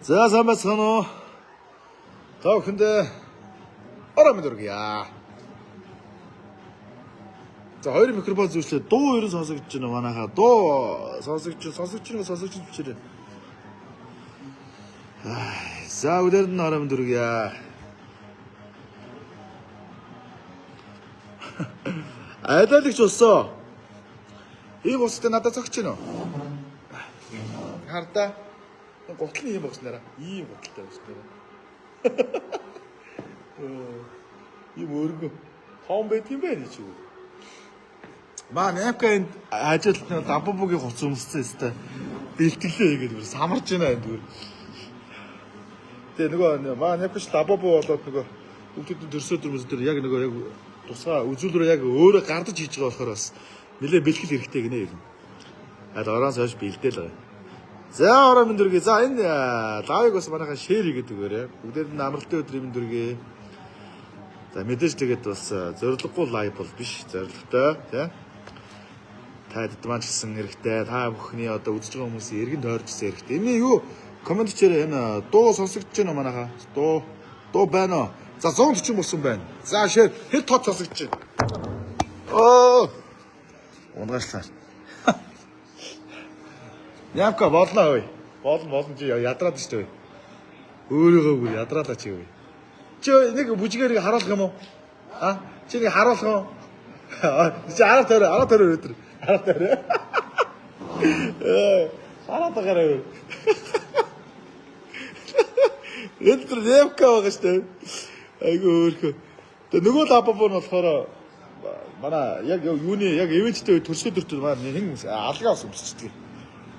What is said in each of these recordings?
За сайн байцгаана уу? Та бүхэндээ ороо мэд өргөе. За хоёр микрофон зүүшлээ. Дуу ерөн сонсогдож байна манайхаа. Дуу сонсогдож бичээрэй. За өдөр нь ороо мэд өргөе. Айдалагч болсон. Ийм устай надад цогч гинөө. Хардаа. Гутал нь ийм болснараа. Ийм гуталтай болснараа. Ийм өргө. Том байт юм байна чи. Маа нэпкэнд ажилт нэг дамбуугийн хуц өмссөн өстэй. Бэлтгэлээ гэдэг бүр самарж байна энэ бүр. Тэгээ нөгөө маа нэпкэш дамбуу болоод нөгөө бүгд төрсөө дөрмөс төр яг нөгөө яг тусгай үзүүлрээ яг өөрөө гардаж хийж байгаа болохоор бас нэлээ бэлтгэл хэрэгтэй гинэ юм. Аль ороос хойш бэлдээл байгаа. За ороо минь дүргээ. За энэ лайвыг бас манайхаа шеэр хийгээд өгөөрэй. Бүгдээр нь амралтын өдрийн минь дүргээ. За мэдээж тэгээд бас зориггүй лайв бол биш. Зоригтой тий. Та дэд маань ч гэсэн хэрэгтэй. Та бүхний одоо үзэж байгаа хүмүүсийн эргэн тойрчсан хэрэгтэй. Энэ юу комент хийрээ энэ дуу сонсогдож байна манайхаа. Дуу байна уу? За 140 болсон байна. За шеэр хэд тод сонсогдож байна. Унгаашлаа. Ямка болноо ой. Болно чи ядраад штэ ой. Өөрөөгөө бүр ядраалаа чи ой. Чи нэг бүжгээр харуулах юм уу? А? Чи нэг харуулах юм? Чи 10 тойроо өдөр. 10 тойроо. Хараад байгаарай. Өдөр ямка байгаа штэ. Айгу өөрхөө. Тэгээ нөгөө лапапор нь болохоор манай яг юуны яг ивэнттэй төрсгөө дөртөд маань хэн алгаа ус өмсчихдээ.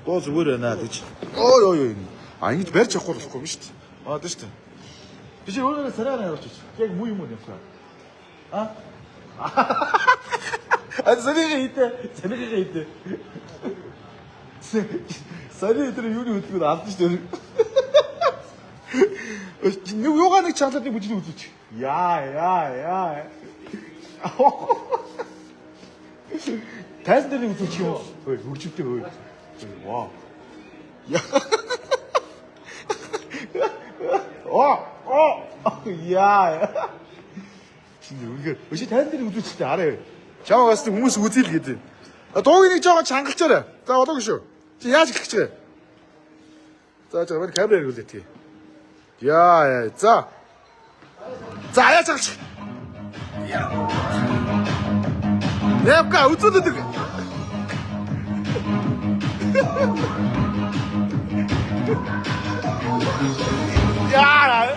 Дуу зүгээр байна гэж. Ой. А ингэж барьж авахгүй болохгүй юм шүү дээ. Тийм шүү дээ. Би чи өөрөө сараа явуулчих. Яг муу юм уу юм хаа. А? Саний хийдэ. Саний өдөр юуны хөдөлгөөнд алдсан шүү дээ. Юугаа нэг чангалаад нэг бүжиг үзүүлчих. Яа. Тайз дээр үзүүлчих юм. Ой, хурживтэй ой. Вау. Яа. Чиний үнэхээр өшөө тань дээр үзүүлчихтэй арай. Чамаас хүмүүс үзэл гэдэг. Дууг нэг жоохон чангалчаарай. За болоогүй шүү. Чи яаж хэлэх гэж вэ? За мань камераар үлээ тий. Яа. За яаж чангалч. Нэпка үзүүлдэг. Яа.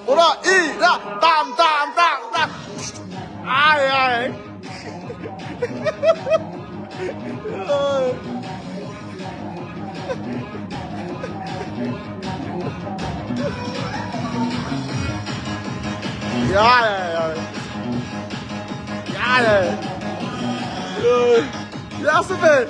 Ora ira tam. Ai. Ja. Ja, super.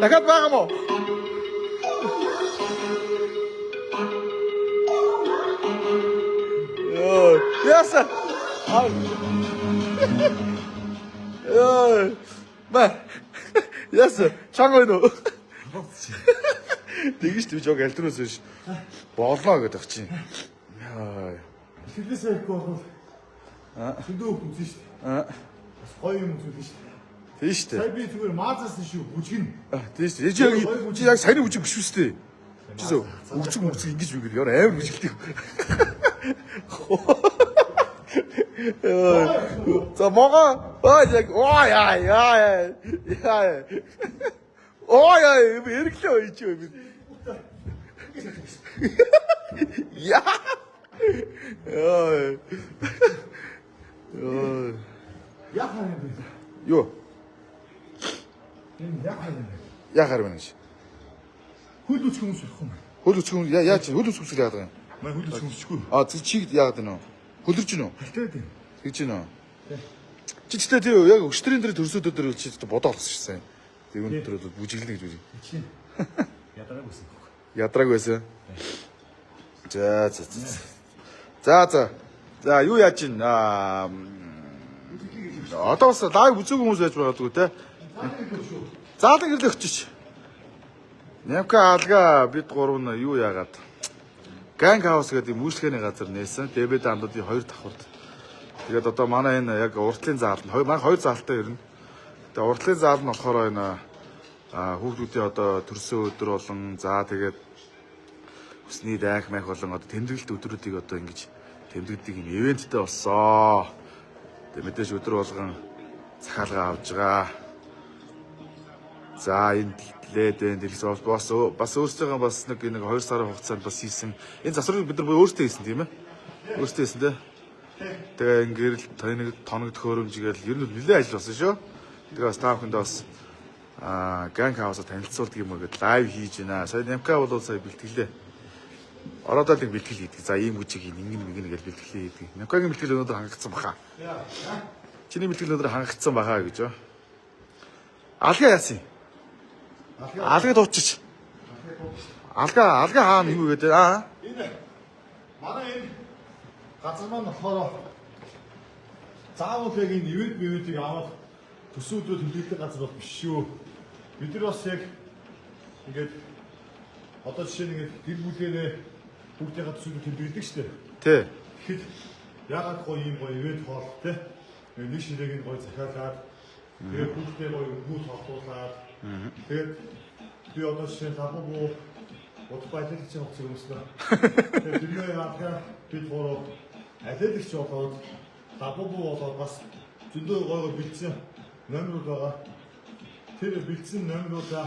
Дахиад байгаа мó? Яса. Яса. Чанга байна уу? Тэгэж тийм жог альтрус биш. Болноо гэдэг чинь. Яа. Тэглээс ярихгүй бол хөдөө үзэн шүү дээ. Бас гоё юм үзүүлнэ шүү дээ. Тийм шүү дээ. Сая би зүгээр маазаас нь шүү бүжгэн. Тийм шүү дээ. Чи яг саяны бүжиг биш үү дээ. Чи зөв. Үгчиг ингэж үгээр яа амар бүжгэлтэй. За мага яг яа. Эрэглээ чи юм. Яа. Юу? Яг харна чи. Хөл үсэх хүмүүс болох юм. Хөл үсэх хүмүүс яаж хөл үсэх хүмүүс яагаад юм? Маа хөл үсэх хүмүүсчгүй. Чиг яагаад байна вэ? Хөлөрж гинөө? Халтаад байна. Тэгж гинөө. Чи ч тэгээ яг өчтөрийн дээр төрсөд өдөр чи бодоо олсон шээ. Тэгээ өнөөдөр бол бүжиглэнэ гэж үгүй. Чинь ядараг байсан. Ядраг байсан. За юу яаж ин одоо бас лайв үзег хүмүүс байж байгаагүй те. Заалан гэрлээ өччих. Нямка алга бид гурав нь юу яагаад Gang House гэдэг юм үйлчлэгээний газар нээсэн. ДБ даандуудын 2 давхурд. Тэгээд одоо манай энэ яг уртлын заал нь манай 2 заалтай ирнэ. Тэгээд уртлын заал нь болохоор энэ хүүхдүүдийн одоо төрсөн өдөр болон за тэгээд хүсний дайх мах болон одоо тэмдэглэлт өдрүүдийг одоо ингэж тэмдэгдэг юм ивенттэй болсон. Тэгээд мэдээж өдөр болгон захиалга авж байгаа. За энэ лээд дэлгэц бас өөрсдөө бас нэг 2 сарын хугацаанд бас хийсэн. Энэ засварыг бид нар өөрсдөө хийсэн тийм ээ. Өөрсдөө хийсэн дээ. Тэгээ ингээд л таны тоног төхөөрөмжгээл ер нь нэлээд ажил болсон шүү. Тэгээ бас та бүхэндээ бас Gang House-д танилцуулдаг юм гээд лайв хийж байна. Сая Нямка бол сая бэлтгэлээ. Ороод л бэлтгэл хийдэг. За ийм үжиг ингэн гэж бэлтгэлээ хийдэг. Нямкагийн бэлтгэл өнөөдөр хангагдсан баха. Чиний бэлтгэл өнөөдөр хангагдсан баха гэж. Алга яасан. Алга дуучиж. Алга хаана юу гэдэг Энэ манай энэ газар маань болохоор заавал яг энэ ивентийг аваад төсөөдрөө төлөвлөлт газар бол биш шүү. Бид нар бас яг ингээд одоо жишээ нь ингээд гэр бүлээрээ бүгдийнхээ төсөөдрөө төлөвлөдөг шүү дээ. Тий. Тэгэхэд ягаад гоё юм гоё ивент хоол те. Нэг ширээг нь гоё захиалаад тэгээд бүгдээ гоё өнгөө тоглуулаад тэгээд би одоо жишээ нь табуу Утбайтай ч явах юмснаа. Тэгээд тэрний яагаад бид гурав атлетикч болоод табуу болоод бас зөндөө гоё бэлдсэн номерууд байгаа. Тэр бэлдсэн номеруудаа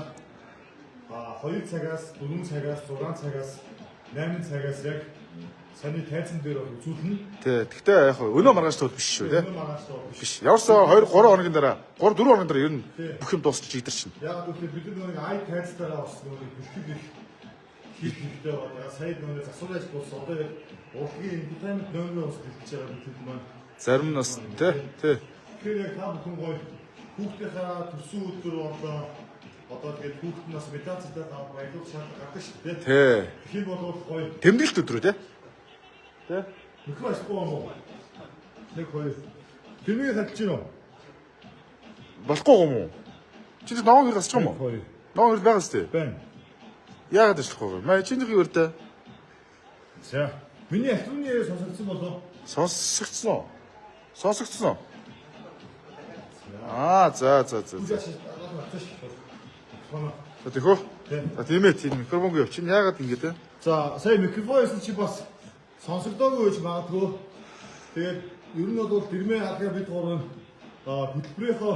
2 цагаас 4 цагаас 6 цагаас 8 цагаас яг саний тайзан дээр үзүүлнэ. Тий. Гэхдээ яг өнөө маргааш тул биш шүү тий. Биш. Яварсаа 2 3 хоногийн дараа 3 4 хоногийн дараа ер нь бүх юм дуусчих идэр чинь. Яг үгүй бид нэг ай тайзтайгаа бас нэг бэлтгэл хийх хэрэгтэй байна. Сая нэг засварч болсон. Одоо яг урлагийн entertainment номер бас бэлтэж байгаа бид маань. Зарим нь бас тий. Тэгэхээр яг та бүхэн гоё хүүхдийнхээ төрсөн өдөр одоо тэгээд хүүхд нас медалцтай баярлах шаардлага гардаг шүү дээ. Тий. Хин болов гоё Тэмдэглэлт өдрөө тий. Тий. микрофон боо. Нэг хоёр. Тэрнийг татчих юм уу? Болохгүй юм уу? Чи ноон хэр гасчих юм уу? Хоёр. Ноон хэр байгаас тий. Байна. Яагаад ажиллахгүй вэ? Маа чиний өрдөө. За. Миний ахлууны яриа сонсогдсон болов? Сонсогдсон. Сонсогдсон. За. Тэхөө. За тийм ээ тийм микрофонгүй явчих. Яагаад ингэж вэ? За, сая микрофоноос чи бас сонсогдоогүй гэж магадгүй. Тэгээд ер нь бол дэрмээ харахаа бид гурав хөтөлбөрийнхөө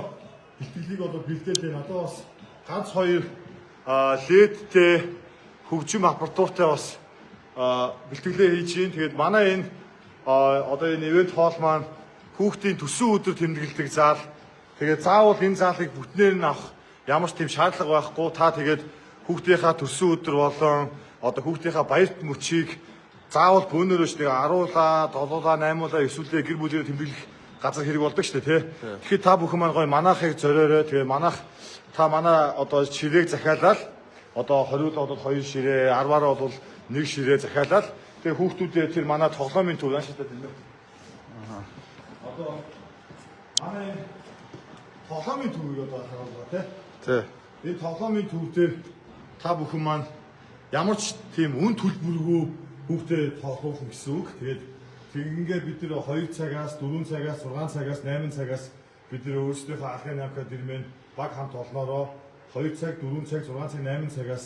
бэлтгэлийг одоо бэлдээд байна. Одоо бас ганц хоёр ледтэй хөгжим аппаратуртай бас бэлтгэлээ хийж гин. Тэгээд манай энэ одоо энэ ивент хоол маань хүүхдийн төсөө өдөр тэмдэглэдэг заал. Тэгээд заавал энэ заалыг бүтнээр нь авах ямар ч тийм шаардлага байхгүй. Та тэгээд хүүхдийнхаа төсөө өдөр болон одоо хүүхдийнхаа баярт мөчийг заавал бөөнөрөөч нэг 10-аа, 7-аа, 8-аа эсвэл гэр бүлээр тэмдэглэх газар хэрэг болдог шүү дээ, тий. Тэгэхээр та бүхэн маань гоё манайхыг зориорой. Тэгээ манай одоо ширээг захиалаад одоо 20-д бол 2 ширээ, 10-аараа бол 1 ширээ захиалаад тэгээ хүүхдүүдээ тэр манай тоглоомын төв яаштай тийм ээ. Одоо манай тоглоомын төвийг одоо харуулгаа тий. Тий. Энэ тоглоомын төв дээр та бүхэн маань ямар ч тийм үн төлбөргүй хүүхдээ тоглох гэсэн үг. Тэгээд ингээд бид нэр 2 цагаас 4 цагаас 6 цагаас 8 цагаас бид нэр өөрсдийнхөө алхын намка дэрмэн баг хамт олноороо 2 цаг 4 цаг 6 цаг 8 цагаас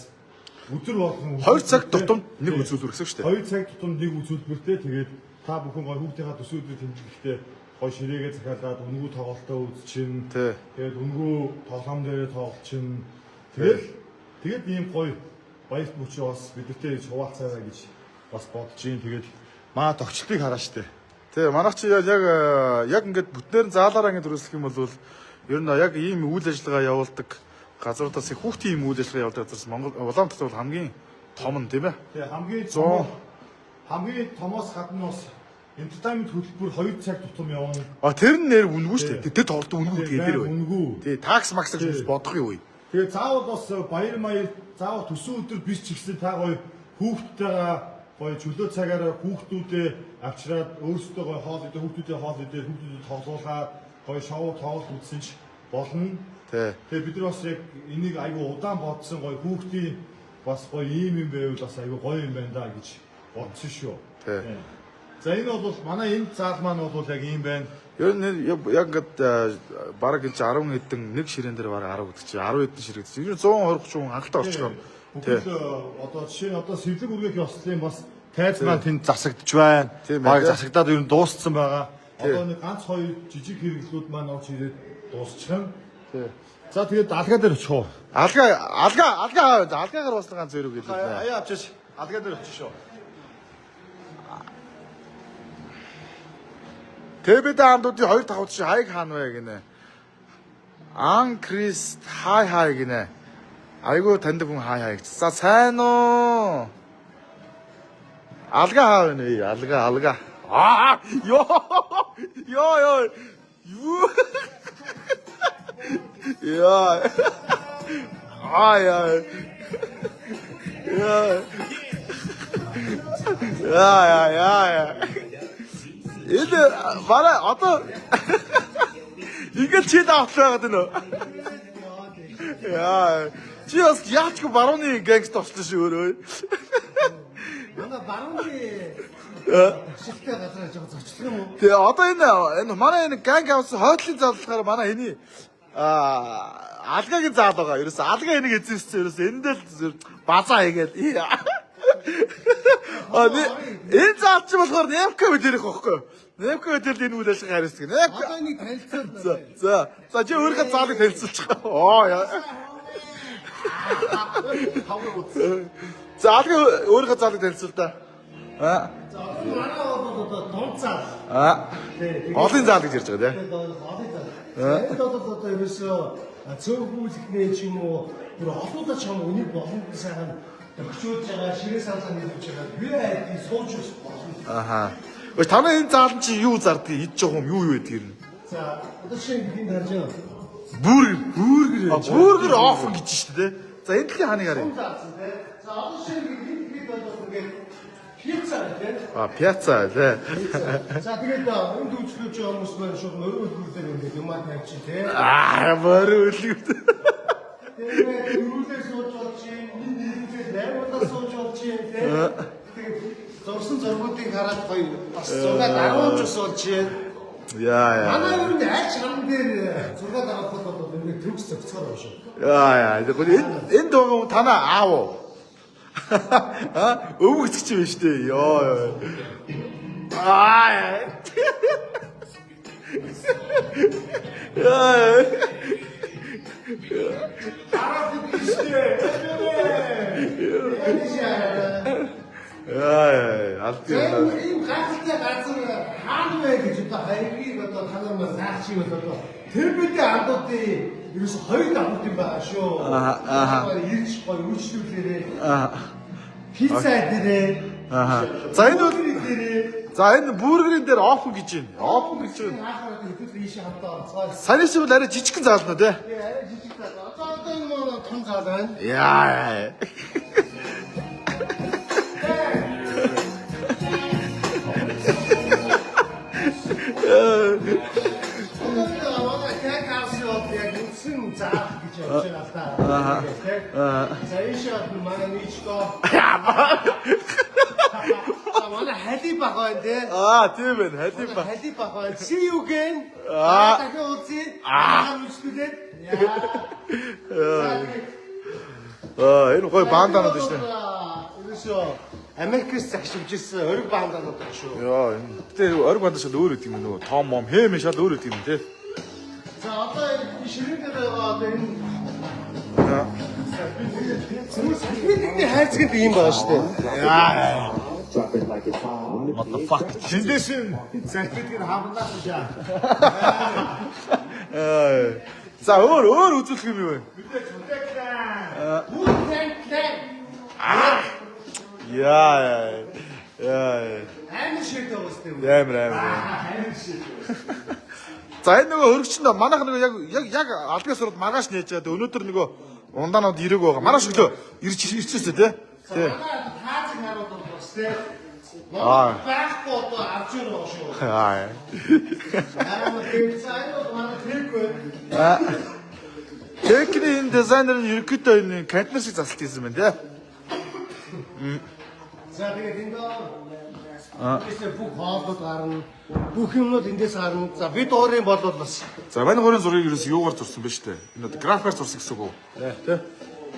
өдөр болгон 2 цаг тутамд нэг үзүүлбэр гэсэн шүү дээ. 2 цаг тутамд нэг үзүүлбэртэй тэгээд та бүхэн гой хүүхдийнхаа төсөөдрийг тэмдэглэхдээ гой ширээгээ захиалаад үнгүү тоглолтоо үзчихин. Тэгээд үнгүү тоглоом дээрээ тоглолчин. Тэгээд ийм гой баярт мөчөө бас бидэртэй хуваалцаарай гэж бас бодож юм. Тэгээд маа тогтчлтыг хараа штэ. Тий, манайх чи яг ингээд бүтнээр нь заалаараа ингээд төрөслөх юм бол ер нь яг ийм үйл ажиллагаа явуулдаг газруудаас их хүүхдийн ийм үйл ажиллагаа явуулдаг газраас Монгол Улаанбаатар бол хамгийн том нь тийм ээ. Тий, хамгийн томоос гадна бас entertainment хөтөлбөр 2 цаг тутам явна. Тэр нь нэр үнгүй шүү дээ. Тэр тоглолт үнгүй гэдэг дээр бай. Үнгүй. Тий, такс макс гэж бодох юм уу? Тэгээ заавал бас баяр маяг заавал төсөө өдөр биш ч гэсэн та гоё хүүхдтэйгээ гоё чөлөө цагаараа хүүхдүүдээ авчираад өөрсдөө гоё хоол идэ хүүхдүүдээ тоглуулаад гоё шоу тоглолт үзсэн ч болно. Тэгээ бид нар бас яг энийг айгүй удаан бодсон гоё хүүхдийн бас гоё ийм юм байвал бас айгүй гоё юм байна да гэж бодсон шүү. За энэ бол манай энэ заал маань бол яг ийм байна. Ер нь яг ингээд бараг гэж 10 хэдэн нэг ширээн дээр бараг 10 гэдэг чи 10 хэдэн ширэг. Ер нь 120 30 хүн хангалттай орчихгоо. Одоо жишээ нь одоо сэвлэг үргэх ёслолын бас тайз маань тэнд засагдж байна. Баг засагдаад ер нь дууссан байгаа. Одоо нэг ганц хоёр жижиг хэрэглүүд маань орж ирээд дуусчихна. За тэгээд алгаа дээр очих уу? Алгаагаар бас ганц зэрэг хэлээ. Аяа авчиж алгаа дээр очих шүү. ТБ даамдуудын 2 5 чи хайг хаана вэ гинэ. Ан Крист хай гинэ. Айгуу таньдаг хүн хай гэж. За сайн уу? Алга хаа вэ? Алга. Ёо. Юу. Яа. Я. Энэ бараа одоо ингээд чи даавтлаа гэдэг нөө. Яа. Чи бас яачгүй барууны гэнгст болчихсон шүү өөрөө. Манай барууны шилтэй газар жоо зочлоо юм уу? Тэгээ одоо энэ манай энэ ганг авсан хойдлын заалахаар манай эний алгагийн заал байгаа. Ерөөс алгаа энийг эзэмссэн ерөөс эндэл базаа хийгээд. Энэ заал чи болохоор Немка мэдэрэх байхгүй. Немка мэдэрл энэ үйл ажиллагаа хариуцдаг. Одоо энийг танилцуулна. За чи өөрийнхөө заалыг танилцуулчих. Оо. За алгаа өөрийнхөө заалыг танилцуул та. За одоо манай бол одоо дон цаал. Олон заал гэж ярьж байгаа тийм. Олон заал. Энэ одоо ерөөсөө цөөхүүлэхний ч юм уу бүр олоодаа ч юм үнийг боломж сайхан төгчөөж байгаа ширээ саалаа нэлж байгаа. Би айдын сууж болно. Өө танай энэ заал чи юу зардгийг идж байгаа юм юу вэ тэр нь? За одоо шинэ бинд харж байгаа. Бүүргэр оф гэж шүү дээ. За энэ дэлхийн хааны харъя. За одоо шинэ бинд бол ингээд пицца тийм. Пицца тий. За тэгээд энэ дүүчлүүч хүмүүс маань шууд мөрөө хөлбөр ингээд юмаа тавьчих тийм. Мөрөө хөлбөр. Тэгээд юулээ сууж болж юм. Нэмэлт сууж болж юм тийм. Зорсон зургуудыг хараад гоё бас зураг дарууж усуулж юм. Яа. Манай юу нэ ач хам дээр зураг дараахад бол ингээд төгс зөксөөр байна шүү. Яа. Энэ дууг танаа аав уу? Өвгөцч юм шүү дээ. Йоо. Яа. Ийм гайхалтай газар хаана вэ гэж одоо хоёрыг одоо танаас заахчих бол одоо тэр бидний андуудын ерөөс хоёр давхад юм байгаа шүү. Ирж гоё үйлчлүүлээрээ. Пицца дээрээ. За энэ бол энэ бургерийн дээр офн гэж байна. Офн гэж байна. Хаахад хөдөл ийш хамтаа онцгой. Санийс бол арай жижигхэн заална тий. Арай жижиг заал. Одоо энэ мөн том заал байна. Яа. Заах гэж явж байгаа та. За ийшээ манай нийчдөө. Манай халиб баг байна те. Тийм байна. Халиб баг. Халиб баг байна. See you again. Дахиад үзье. Үзлүүлээд. Энэ гоё баанданууд шүү дээ. Ерөөсөө Америкээс загшивжсэн ориг баанданууд байна шүү. Яа, тэр ориг баандан шал өөр үт юм нөгөө том мом хэмээ шал өөр үт юм те. За одоо энэ ширээ дээр байгаа одоо энэ Бидний хайцганд ийм байгаа шүү дээ. Яа. Motherfucker. Шиндэшин захидгийг хамнаас шаа. За өөр үзүүлэх юм юу вэ? Мэдээж үлээклээ. Үлээклээ. Яа. Амар шиг байгаа шүү дээ. Амар. Амар шиг. За энэ нөгөө хөргөчөнд манайх нөгөө яг алгаас урд маргааш нээж байгаа. Өнөөдөр нөгөө Ундаанууд ирэг байгаа. Манай шөглөө ирчихсэн тий. Тий. Таазыг харуулж бас тий. Байхгүй одоо авч ирэх шүү. Аа. Техникийн дизайнер нь ерөөхдөө энэ контейнер шиг засалт хийсэн байна тий. За тэгээд энэ бүх хоолод гарна. Бүх юмнууд эндээс гарна. За бид уурын болоод бас. За манай гурийн зургийг ерөөс юугаар зурсан бэ штэ. Энэ одоо графикаар зурсан гэсэн үг үү? Тий.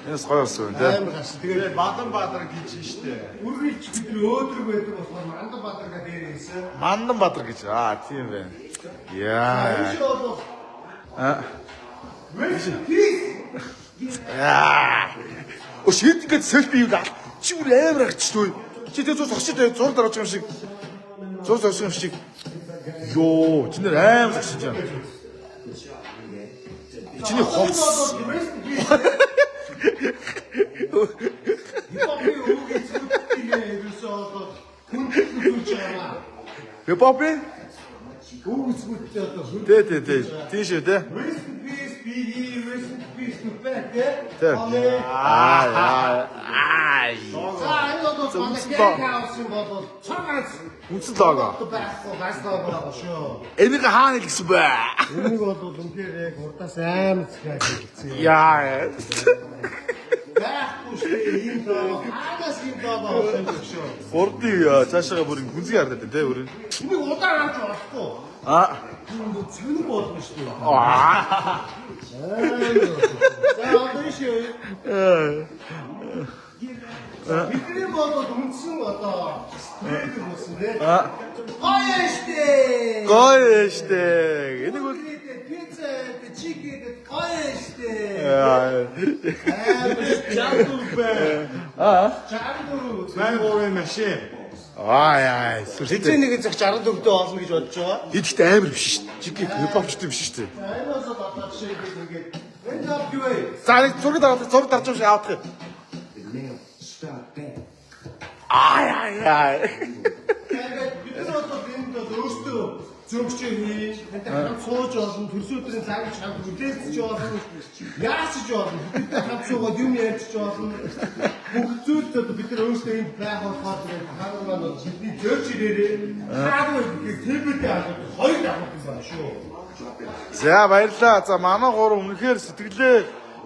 Энэс гоё болсон тий. Амар гарсан. Тэгээд Бадан Бадар гэж штэ. Үргэлж бид өөдрөг байдаг болохоор Мандан Бадар гэдэг нэрсэн. Мандан Бадар гэж. Аа тийм байна. Яа. Яа. Өшид ингээд селфи юу гал. Чи бүр амар агчгүй. Чи тэр зур сагчд зур дараач юм шиг. Зур сагч юм шиг. Йоо, чи нэр амар сагч юм. Чиний хоц. Хипхопи? Үүсгүүтэй одоо Тий. Тийш үү те. Тий. Үнсэн лого. Энийг хаана хэлсэн бэ? Энийг бол үнээр яг урдаас амар цэцгээ хэлсэн. Яа. Байхгүй шүү энэ доо. Хагас энэ доо болсон шүү. Урдын цаашаа бүр гүнзгий хардаад байна те бүр. Энийг удаан авч болохгүй. Энэ цэвэн болно шүү. За одоо шүү. Бидний бодод үндсэн одоо стрит болсон тий. Гоё штэ. Энийг бол пицца, чикен, гоё штэ. Чамдур. Сайн гоорын машин. яа. Нэг цаг 64-дөө олно гэж бодож байгаа. Эдгт амар биш штэ. Чиг хипхопчтой биш штэ. Аймаас одоо жишээ ингээд энэ дав юу вэ? За нэг зураг дарж авах авах. Яа. Тэгээд бид нар одоо энд өөрсдөө зөвчж хий. Энд хамт сууж олон төрсөдрийн цаг чамд үлээлцэж олон яасч олон бид хамт суугаад юм ярьж олон бүх зүйлд одоо бид нар өөрсдөө энд байх болохоор тэгээд хаана маань бидний зөвч ирээрээ хаана гэх телевизтэй аваад хоёр авах юм байна шүү. За баярлаа. За манай гурав үнэхээр сэтгэлээ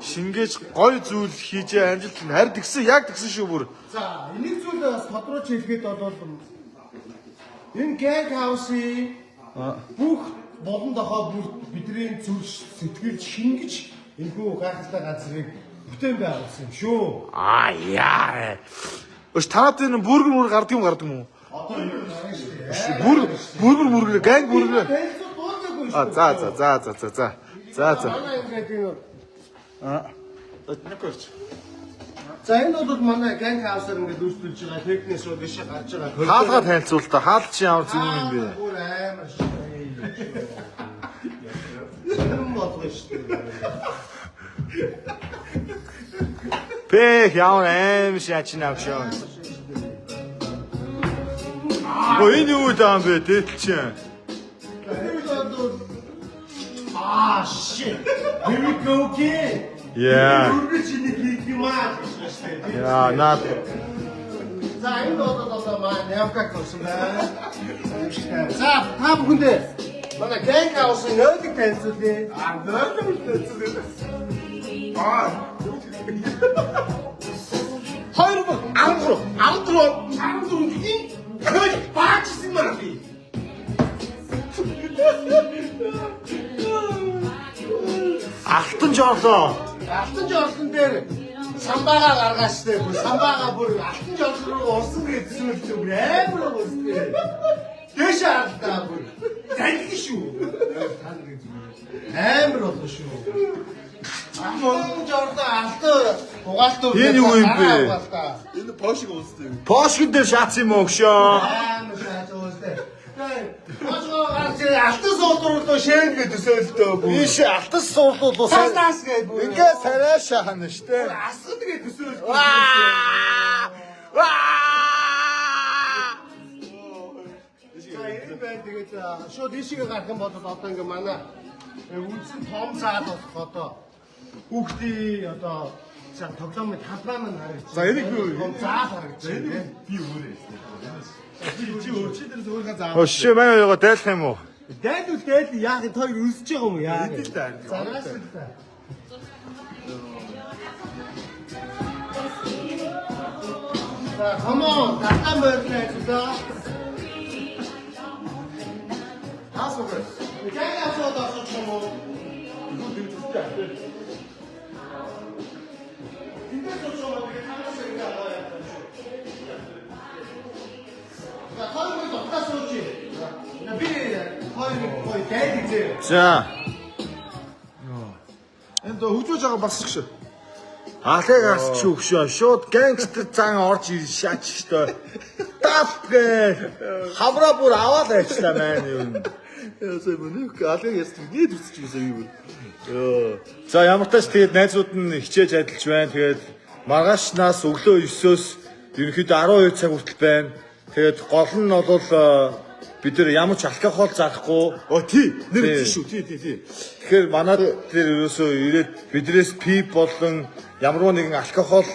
шингээж гоё зүйл хийж амжилт нь харин тэгсэн яг тэгсэн шүү бүр. За энийг зүйл бас тодорхойч хэлгээд бол энэ гэг хаусын бүх болон дохоо бүр бидний зүрх сэтгэл шингэж энэхүү гайхалтай газрыг бүтээн байгуулсан юм шүү. Яа. Өш танад энэ бүргэр гардаг юм уу? Одоо юу гарна шүү. Бүргэр ганг бүргэр. За. Манай ингээд энэ Нэкорч. за энэ бол манай гэнг хаусаар ингээд үүсгэж байгаа техникс руу дэше гарч байгаа. Хаалгаа танилцуул та. Хаал чи ямар зүг юм бэ? Бүр амар шүү. юм бодлоо шүү. Пэх ямар аим шачнаа шүү. Энэ юу таам бэ тэт чинь? Shit. Here we go again. Yeah. Yeah, not. За энэ одоо маань явкаг болсон байна. За та бүхэндээ манай гэнг хаусын нөөдийг танилцуулъя. Нөөдийг танилцуулъя. Хоёр амдруу энэ баачсан маа би. Алтан жоолоо. Алтан жоолсон дээр самбаага гаргаачтай бүр самбаага бүр алтан жоолсон руу урсан гэж зүйлтэй бүр амар уустай. Дэш алдаа бүр. Залги шүү. Амар болоо шүү. Алтан жоолоо алтан угаалтуу. Энэ юу юм бэ? Энэ пошиг уустай. Пошгон дээр шаацсан юм өгшөө. Амар шаац уустай. Алтан суудлуулаа шээн гэдэг төсөөлтөө бүр. Биш алтан суудлуулаа. Саас гэдэг бүр. Ингээ царайшаа хана штэ. Асад гэдэг төсөөлтөө. Тэгээд шууд ишигээ гарах юм бол одоо ингээ манай үндсэн том цаад болох одоо хүүхдийн одоо цаг тоглоомын талбай маань харагдчих. За энийг би заал харагдчих. би өөрөө Чи өөрчлөлтөөс өөрийнхөө заал. Өшөө маань яга дайлах юм уу? Дайлвал дайл яах энэ хоёр үлсэж байгаа юм яа. Эдэл таа. Загаас л та. За come on, татан байрлаа ажиллаа. Асуух. Яагаад асууад асуух юм уу? За. Энд хөгжүүлж байгаа бас шүү. Алэг асч өгшөө. Шууд гангстер зан орж шаач штэ. Тап гэ. Хавра бүр аваад ажиллаа маань юу. Ясаа мөнх алэг ястэг нийт үсэж байсан юм. Йоо. За ямар ч тач тэгээд найзууд нь хичээж ажиллаж байна. Тэгээд маргаашнаас өглөө 9-өөс ерөнхийдөө 12 цаг хүртэл байна. Тэгээд гол нь бол бид нар ямар ч алкогол зарахгүй. Тий, нэр тий шүү. Тий. Тэгэхээр манад тэр ерөөсөө ирээд бидрээс пип болон ямар нэгэн алкогол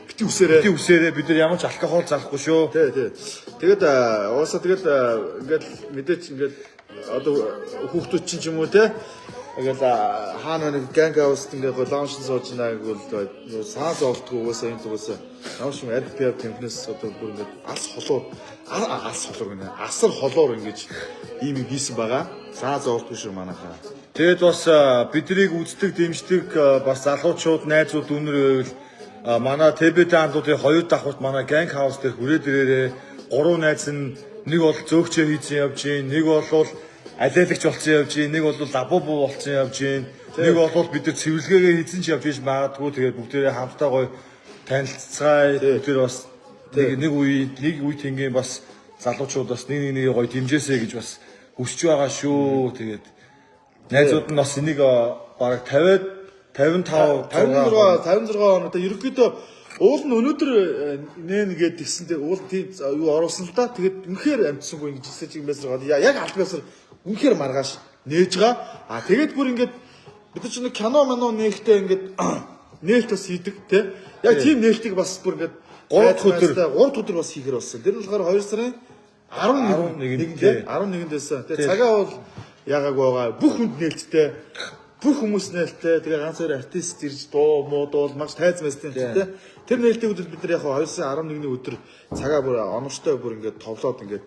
бити үсээрээ бид нар ямар ч алкогол зарахгүй шүү. Тий. Тэгээд уусаа тэгээд ингээд мэдээч ингээд одоо хүүхдүүд чинь ч юм уу те ингээл хаана нэг ганг хаус ингээд лаунж сууж байгаа гэвэл саас олдгүй угаасаа энэ угаасаа ямар ч юм арх пиап темпнес одоо бүр ингээд асар холоор ингэж ийм юм хийсэн байгаа. Саас олдгүй шүү манайхаа. Тэгэд бас биднийг үздэг, дэмждэг бас залуучууд, найзууд үнэр байвал манай ТБ даандуудын хоёр давхурт манай ганг хаус дээр хүрээд ирээрээ. Гурван найз нь нэг бол зөөгчөө хийцэн явж гин, нэг бол алиалагч болсон явж гин, нэг бол лабобо болсон явж гин, нэг бол бид нар цэвэрлэгээ хийцэн ч явж иж магадгүй. Тэгээд бүгдээрээ хамтдаа гоё танилццгаая. Тэр бас нэг үе тэнгийн бас залуучууд бас нэг гоё дэмжээсэй гэж бас хүсэж байгаа шүү. Тэгээд найзууд нь бас энийг бараг 55 56 оноо ерөнхийдөө уул нь өнөөдөр нээн гээд гисэн уул тийм юу оруулсан л да. Тэгээд үнэхээр амтсангүй ингэж хэлсэж юм байсаар яг аль байсаар үнэхээр маргааш нээж байгаа. Тэгээд бүр ингээд бид чинь кино нээхтэй ингээд нээлт бас хийдэг тий. Яг тийм нээлтийг бас бүр ингээд 3 өдөр бас хийгэр болсон. Тэр нь болохоор 2 сарын 11 тий. 11-ээс. Тэгээд цагаа бол ягааг байгаа. Бүх хүнд нээлттэй. Бүх хүмүүс нээлттэй. Тэгээ ганц хоёр артист ирж дуу муудвал маш тайз мэстэй тий. Тэр нээлтийн өдөр бид нар яг 2 сарын 11-ний өдөр цагаа бүр оновчтой бүр ингээд товлоод ингээд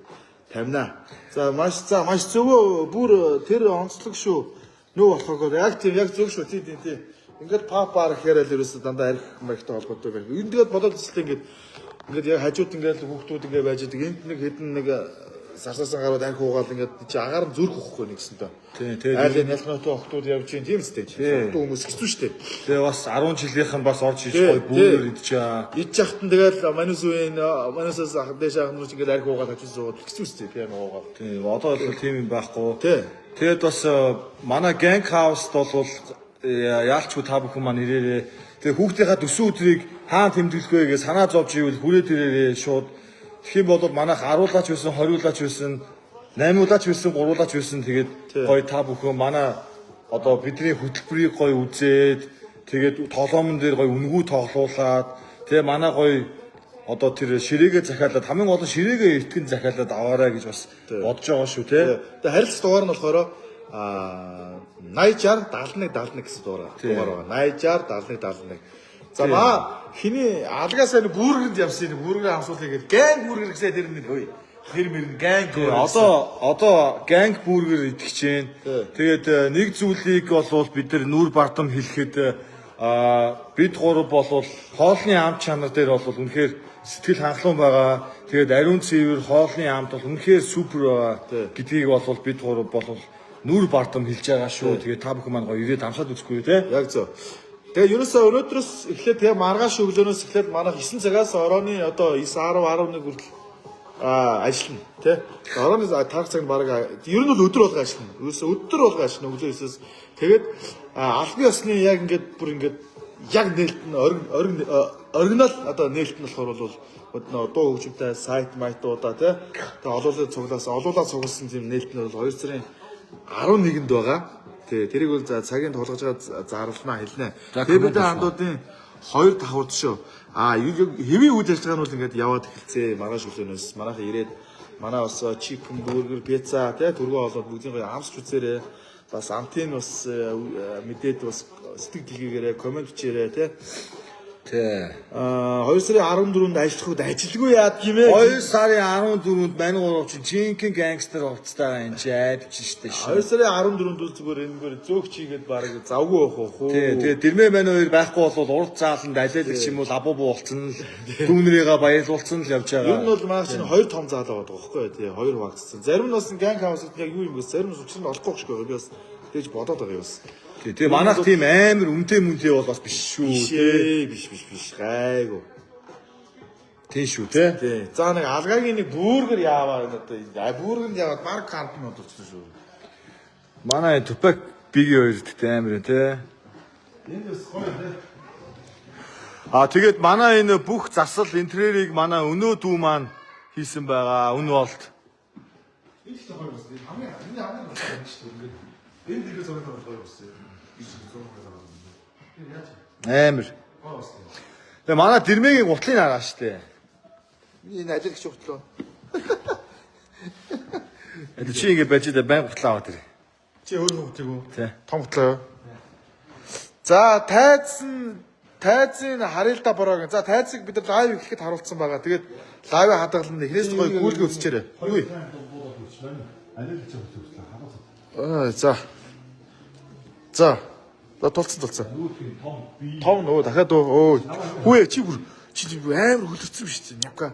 тамина. За маш зөвөө бүр тэр онцлог шүү. Нөө болохоо яг тийм яг зөв шүү. Тий. Ингээд папаар гэхээр л ерөөсө дандаа арх мархтай холбоотой байх. Энд тэгээд бодоод үзлээ ингээд яг хажууд ингээд хүүхдүүд ингээд байж байгаа. Энд нэг хэдэн нэг сарсаасан гарууд анх уугаал ингээд чи агаар нь зүрх өгөхгүй нэг гэсэн тоо. Тий. Айлын ялхнаатай охтууд явж гин тийм үстэй. Охтууд хүмүүс хэцүү шттэ. Тэгээ бас 10 жилийнх нь бас орж иж гоё бүүрээр идчихээ. Идж яхад нь тэгэл манусаас дээш ахнууч ингээд арх уугаал хажууд сууд хэцүү үстэй. Тийм уугаал. Тий. Одоо бол тийм юм байхгүй. Тий. Тэгээд бас манай ганг хауст бол яалчгүй та бүхэн маань ирээрээ. Тэгээ хүүхдийнхаа төсөө өдрийг хаана тэмдэглэх вэ гэж санаа зовж ивэл хүрээд ирээрээ шууд. Тэгэх юм бол манайх 10-уулаач байсан, 20-уулаач байсан, 8-уулаач байсан, 3-уулаач байсан. Тэгээд гоё та бүхэн манай одоо бидний хөтөлбөрийг гоё үзээд тэгээд тоглоомн дээр гоё үнгүү тоглуулад тэгээ манай гоё одоо тэр ширээгээ захиалаад хамгийн гол нь ширээгээ итгэн захиалаад аваарай гэж бас бодож байгаа шүү те. Тэгээ харилцаа дугаар нь болохоор 80 60 71 71 гэсэн дугаар байгаа. 80 60 71 71. За хиний алгаас энэ бүүргэнд явсан энэ бүүргэр хамсуулъя гэдэг ганг бүүргэр гэсэн тэр нэг хөөе. Тэр мөрн ганг одоо ганг бүүргэр итгэж जैन. Тэгээд нэг зүйлийг бол бид нар нүур бардам хэлэхэд бид гурав бол хоолны ам чанар дээр бол үнэхээр сэтгэл хангалуун байгаа. Тэгээд ариун цэвэр хоолны амт бол үнэхээр супер байгаа гэдгийг бол бид гурав бол нүур бардам хэлж байгаа шүү. Тэгээд та бүхэн маань гоё ирээд амсаад үзэхгүй те. Яг зөв. Тэгээ ерөөсөө өнөөдрөөс эхлээд тэгээ маргааш өглөөнөөс эхлээд манайх 9 цагаас орооны одоо 9 10 11 хүртэл ажиллана тий. Орооны тарх цагт баг ер нь бол өдөр болго ажиллана. Ерөөсөө өдөр болго ажиллана өглөө 9-өөс. Тэгээд албан ёсны яг ингээд бүр ингээд яг нээлт нь оригинал одоо нээлт нь болохоор бол дуу хөгжимтэй сайт майтуудаа тий. Тэгээ олуулаад цуглуулсан тийм нээлт нь бол 2 сарын 11-нд байгаа. Тий, тэрийг бол за цагийн тулгаж байгаа зарлнаа хэлнэ. Тэгээ бид хандуудын 2 давхурд шүү. Хэвийн үйл ажиллагаа нь бол ингээд яваад эхэлцээ. Маргааш өглөөнөөс манайха ирээд манай бас чикен, бургер, пицца тий түргөө олоод бүгдийн гоё амсч үзээрэй. Бас антен бас мэдээд бас сэтгэл дэлгээрээ комент бичээрэй тий. Тий. 2 сарын 14-нд ажиллахуд ажилгүй яад гимээ. 2 сарын 14-нд мань гурав чинь жинхэнэ гангстер хувцастайгаа энэ чи айдч штэ шээ. 2 сарын 14-нд бол зүгээр энэгээр зөөгч хийгээд баг завгүй байх уу. Тий, дэрмээ мань хоёр байхгүй бол урд зааланд алиалагч юм бол абуу буулцсан л дүүнрийгээ баярлуулсан л явж байгаа. Энэ нь бол маань чинь 2 том заалаа байдаг байхгүй тий 2 хуваагдсан. Зарим нь бас ганг хаусд яг юу юм бэ? Зарим нь учраас олохгүй шүү. Би бас тэгж бодоод байгаа юм бас. Тэгээ манайх тийм амар үнтэй бол бас биш шүү. Биш гайгүй. Тийм шүү те. Тий. За нэг алгагийн нэг бүргэр яаваа одоо бүргэнд яваад марк карт нь болчихсон шүү. Манай Тупак бигийн хоёр тэгтээ амар те. Энэ бас гоё те. Тэгээд манай энэ бүх засал интерьерийг манай өнөө дүү маань хийсэн байгаа. Өн болт. Энэ ч гоё бас. Хамгийн гоё шүү. Энэ дэгээ зураг гоё бас. Амар. Тэгээ манай дэрмэгийн гутлыг хараа штэ. Энэ ажилч гутлаа. Чи ингэ байж да байн гутлаа аваад ир. Чи өөр гутлыг үү? Тий. Том гутлаа юу? За тайзын харилда бороогийн. За тайзыг бид нар лайв хийхэд харуулсан байгаа. Тэгээд лайв хадгалан хинээс гоё гүйлгээ үзчихээрэй. Юу? За тулцсан. Том нөө дахиад өө. Хүүе чи бүр амар хөлөрцөн биш чинь. Явка.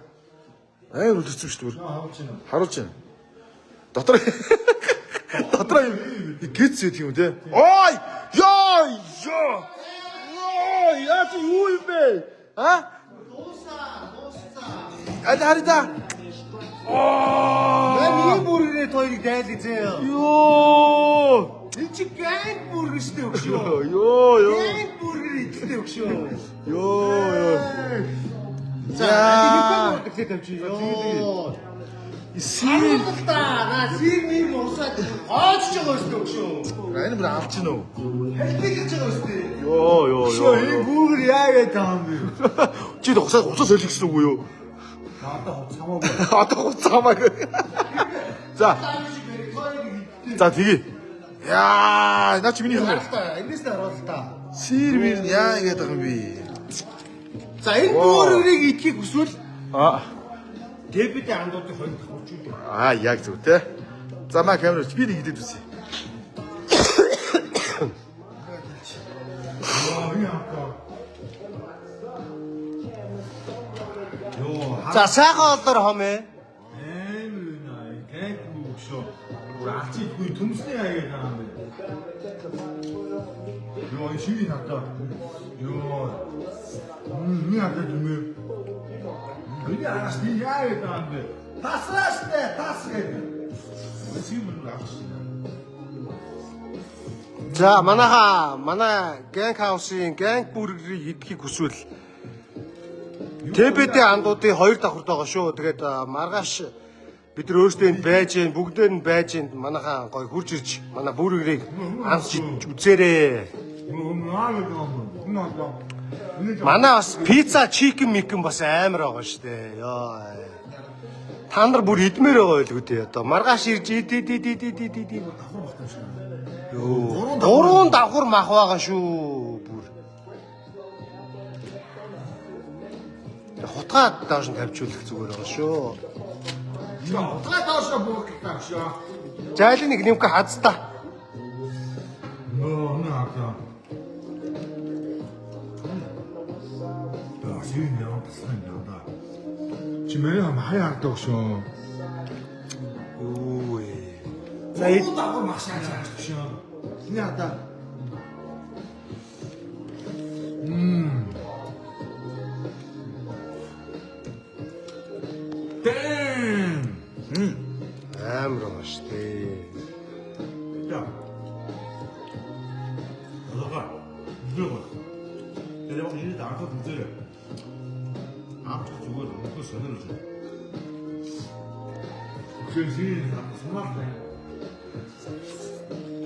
Амар хөлөрцөн биш бүр. Харуулж байна. Дотор гэц үт юм те. Ой! Яа! Яа чи юу юм бэ? Дуусаа. Харида. Миний бүргэрээ тоёрыг дайлгий зээ. Йоо! Энэ чи ганг бүргэр штэ өгшөө. Йоо. Ганг бүргэр идэлтэй өгшөө. Йоо. За, энэ бүгд тэгтэй тавьчих ёо. Сиг мим уусаад оож ч байгаа штэ өгшөө. Энэ бүр авч гинөө. Хэлбэг гэж байгаа штэ. Йоо. Энэ бүргэр яагаад таам бэ? Чи хуцаас солих гэсэн үг юу? Одоо хуц хамаагүй. За тгий. Яа, наа чи миний юм байна. Энэс харуул та. Сэрвэр яа гэдэг юм би. За энэ бүргэрийг идэхийг хүсвэл Дебит андуудын хоёр давхурч үү. Яг зөв те. За маа камерч би нэг идэв үсэ. За сайхан олдор хомээ. Гайг өгшөө. Бүр алчихгүй төмсний аяг байгаа юм бэ. Энэ шиний хатаа. Ни хатаа дүмээ. Миний араас би яа гэдэг юм бэ? Тас гэдэг. Симэл авчихсан. За манай ганг хаусын ганг бүргэрийг идэхийг хүсвэл ТБТ андуудын хоёр давхурд байгаа шүү. Тэгээд маргааш бид нар өөрсдөө энд байж гэн бүгдээр нь байж гэн манайхаа гой хурж ирж манай бүргэрийг амсч үзээрэй. Манай бас пицца, чикен микэн бас амар байгаа шүү дээ. Йоо. Та нар бүр идмээр байгаа байлгүй дээ. Одоо маргааш ирж идээ. Йоо. Гурван давхар мах байгаа шүү. Бүр. Хутгаад доош нь тавьжуулах зүгээр байгаа шүү. Хутгаа доош буух гэдэг шүү. Зайлын нэг нэмэх хазтаа. Нөө наа. Син яа тасна яа. Чи мэрэ хаяа харддаг шүү. Үй. За энэ давхар машаа чааш шүү. Энэ хата. Амар байгаа шүү дээ. 야. 너가 누가? 내가 이제 나한테 문제래. 아무튼 그거 놓고 전화를 줘. 그래서 손 앞에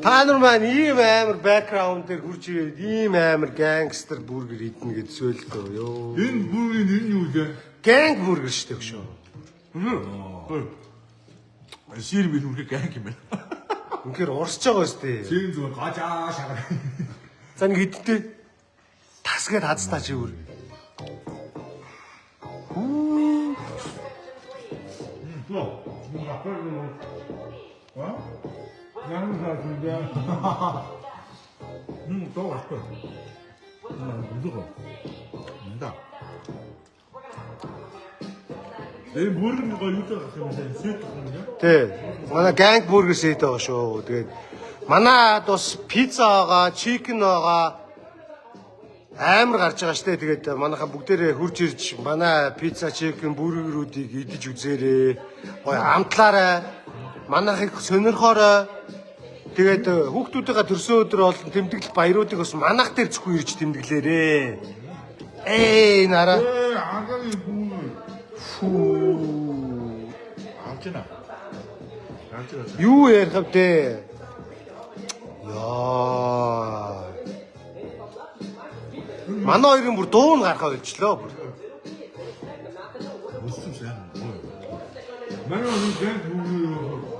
Та нар маань ийм амар бэкграунд дээр хурж ирээд ийм амар гангстер бургер идэнэ гэж сөөлдөө ёо. Энэ бүрийн энэ юу вэ? Ганг бургер шүү дээ шүү. Сир бил үргэ ганг юм байна. Үнэхээр урсж байгаа өстэй. Сирийн зүгээр гажаа шагаар. За нэг хидтэй тасгээд хазтаа чи бүр. 또 왔어. 누가? 난다. 내 모르는 거 이거 같으면 스윗 Тий. Манай ганг бургер сэт байгаа шүү. Тэгээд манайд бас пиццагаа, чикен байгаа амар гарч байгаа штэ. Тэгээд манайхаа бүгдээрээ хурж ирж манай пицца, чикен, бургерүүдийг идэж үзээрэй. Гой амтлаарай. Манайхыг сонирхоорой. Тэгээд хүүхдүүдийнхээ төрсөн өдөр бол тэмдэглэл баяруудыг бас манайх дээр зөвхөн ирж тэмдэглээрээ. Нараа. 아가리 부. Фүү. 암잖아. 암잖아. Юу ярих вэ? Яа. Манай хоёрын бүр дуу нь гарахаа болчлоо бүр. 무슨 소리야? 나는 그냥 부.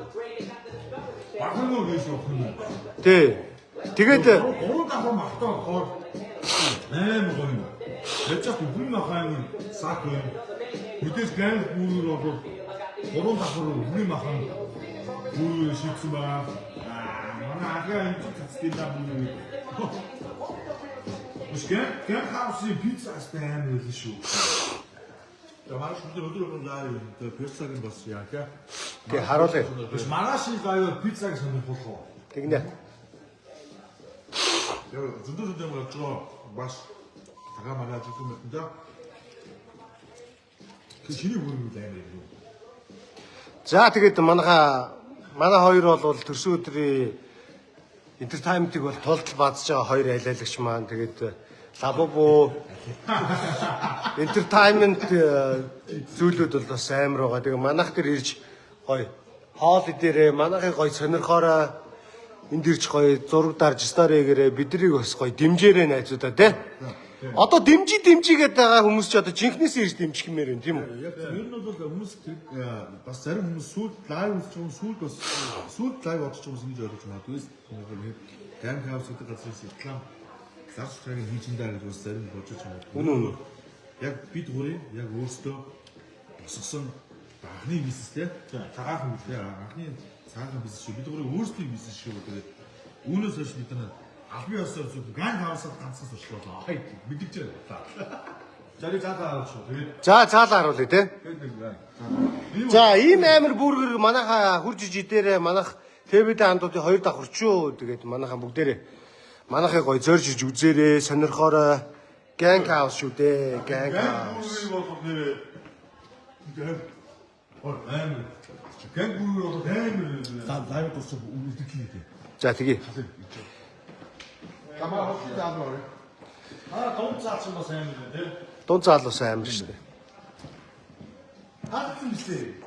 막는 거 계속 그냥. Тий. Тэгээд 거울 가서 막다 거울. 먹어요. 몇짝 부분 막하면 싹 거예요. 그때 그냥 부를 얻어. 거울 가서 우리 막하면 부 식수마. mana 아까 이쪽 같이 된다 부는. 그냥 하우스 피자 스탠드 이슈. Ja, maar als je het ook daar de pizza's was ja, ja. гээ харуулъя. Dus maar als je daar pizza's aan het volgen. Тэгнэ. Ja, zonder dat we zo was. Taga maar dat ik met dat. Кичний бүрэн байна юм. За тэгээд манай хоёр бол төрсөн өдрийн entertainment-ийг бол тулд баазж байгаа хоёр айлаалагч маань тэгээд лабобо entertainment зүйлүүд бол бас амар байгаа. Тэгээ манайх дээр ирж гоё хоол идээрээ манайхыг гоё сонирхоорой. Энд ирж гоё зураг дарж сторигээрээ биднийг бас гоё дэмжээрэй найзуудаа тий. Одоо дэмжигээд байгаа хүмүүс ч одоо жинхнээсээ ирж дэмжих юмэр юм тийм үү? Яг ер нь бол хүмүүс бас зарим хүмүүс сүүл лайв үзэж байгаа сүүл бас сүүл лайв бодож байгаа хүмүүс ингэж ойлгож байна. Тэгээс гам хаус гэдэг газраас реклам зарчлагыг хийж индаа гэж бас зарим бодож байгаа. Үнэн. Яг бид гурийн яг өөрсдөө босгосон анхны бизнес те. Цагаахан бизнес анхны цагаахан бизнес шүү. Бид гурийн өөрсдийн бизнес шүү. Тэгээд үүнээс хойш бид нар албан ёсоор зүг ган хаусаар ганцхан сурчлаа. Хай мэдэж байна. Жари цаалаа харуулчих. Тэгээд За цаалаа харуулъя тий. За ийм амар бүргэр манайхаа хурж иж идээрээ манайх ТV-д хандуудын хоёр давхар чөө. Тэгээд манайхаа бүгдээрээ манайхыг гоё зорж иж үзээрээ сонирхоорой. Gang house шүү дээ. Gang house. Гэн бүр амар. лайв дуусах үлдэхлээ. За тэгье. Камаа хоцтой аавар. Дунд цаасан бас амар тий. Дунд заалуус амар шүү дээ. Хаалцсан билээ.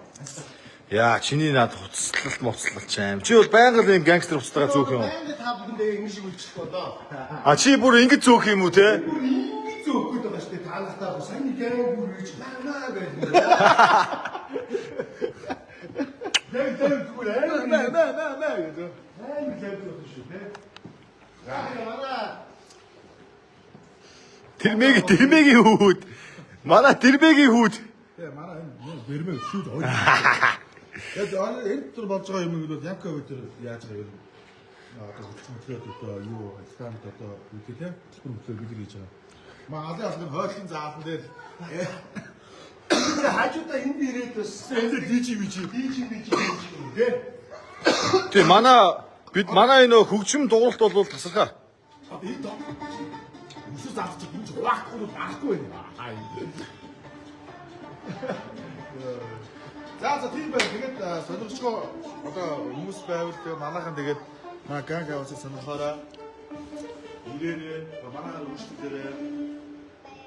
Яа, чиний над хуцлалт аим. Чи бол байнга л юм гангстер хуцтайгаа зөөх юм. Байнга та бүхэндээ ингэ шиг үлчих болоо. А чи бүр ингэж зөөх юм уу те? Бүр ингэ зөөх гээд байгаа шүү дээ. Та нартай сайн gang бүр гэж наа гэж. Дэг зүгээр амар наа гэдэг. Амар зэвдэх шүү те. Тэрмэгийн хүүд. Манай тэрмэгийн хүүд. Тэгээ манай энэ бэрмэг шүүд ой. Яг энэ төр болж байгаа юм бол яг ковид яаж байгаа юм. Одоо хөтөлбөрөд одоо юу станд одоо үгүй те. Хөтөлбөр бид хийж байгаа. Маа алын алын хойлын заалан дээр Хажуудаа энд ирээд бас энэ DJ те. Тэг манай энэ хөгжим дууралт бол тасархаа. Одоо энэ доо үсээ заалж юм чи хуваахгүй барахгүй байна. Хай. За тийм байна. Тэгээд сонирхчгоо одоо хүмүүс байвал тэгээ манайхан тэгээд маа ганг аваад сонирхоорой. Ирээрээ манайхаар үйлчлэлээрээ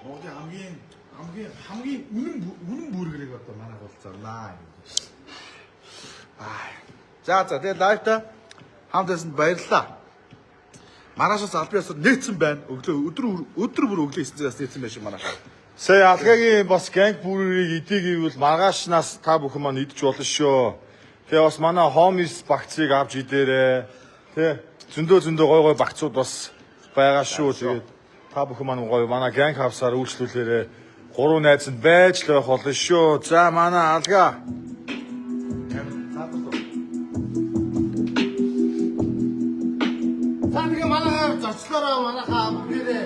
Монголын хамгийн үнэн бүргэрийг одоо манайх бол зарлаа. За тэгээд лайвта Хамт байсанд баярлалаа. Маргаашаас албан ёсоор нээсэн байна. Өдөр бүр өглөө 9-ээс нээсэн байх шиг манайхаа. Сая алгагийн бас ганг бүрийг идэг ивэл маргаашнаас та бүхэн маань идэж болно шүү. Тэгээ бас манай хомис багцыг авч идээрээ. Тэ зөндөө гой багцууд бас байгаа шүү. Тэгээд та бүхэн маань гоё манай ганг хавсаар үйлчлүүлээрээ 3 найзанд байж л байх болно шүү. За манай алга. Цааныг манайхаа зарчлаараа манайхаа бүгдээрээ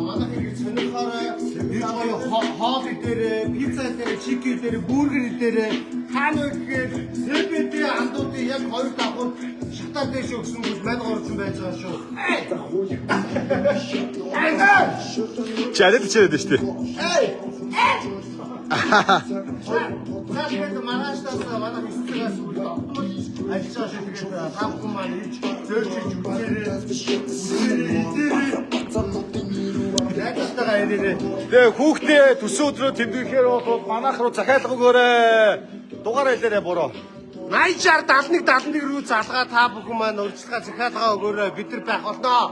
манайхыг сонирхоор хоол дээрээ, пицца дээрээ, чикен дээрээ, бургер дээрээ хаана вэ гэхээр СБД андуудын яг 2 давхар шатаа дэш өгсөн бүл мань орсон байж байгаа шүү. Чарэл чирээд штэ. Цааныг манайшаас манай хэсгээс үл ажиллаж тэгээд тавхан маань хийж зөөлж үзээрээ. Тэгээ хүүхдээ төсөө өдрөө тэмдэглэхээр бол манайх руу захиалга өгөөрэй. Дугаар хэлээрэй буруу. 80 60 71 рүү залгаа та бүхэн маань урьдчилгаа захиалгаа өгөөрэй. Бид нар байх болноо.